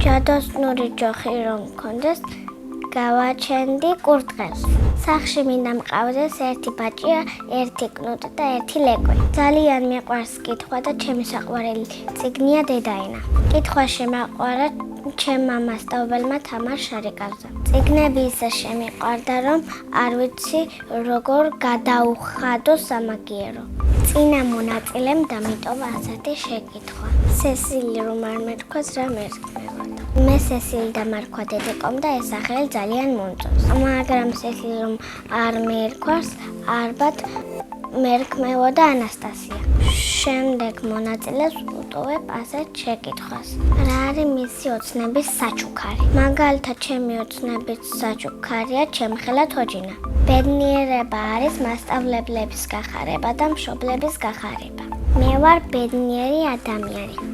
ჯადოსნური ჯოხი რომ მქონდეს, გავაჩენდი კურდღელს. სახლში მინდა მყავდეს ერთი ბაჭია, ერთი კნუტი და ერთი ლეკვი. ძალიან მიყვარს კითხვა და ჩემი საყვარელი წიგნია დედაენა. კითხვა შემაყვარა ჩემ მასწავლებელმა თამარ შარიკავზე. წიგნები ისე შემიყვარდა, რომ არ ვიცი როგორ გადაუხადო სამაგიერო. წინა მონაწილემ დამიტოვა ასეთი შეკითხვა. სესილი რომ არ მეთქვას რა მერქმევოდა. მე სესილი დამარქვა დედეკომ და ეს სახელი ძალიან მომწონს. მაგრამ სესილი რომ არ მერქვას, ალბათ მერქმევოდა ანასტასია. შემდეგ მონაწილეს უტოვებ ასეთ შეკითხვას. რა არის მისი ოცნების საჩუქარი? მაგალითად, ჩემი ოცნების საჩუქარია ჩემხელა თოჯინა. ბედნიერება არის მასწავლებლების გახარება და მშობლების გახარება. მე ვარ ბედნიერი ადამიანი.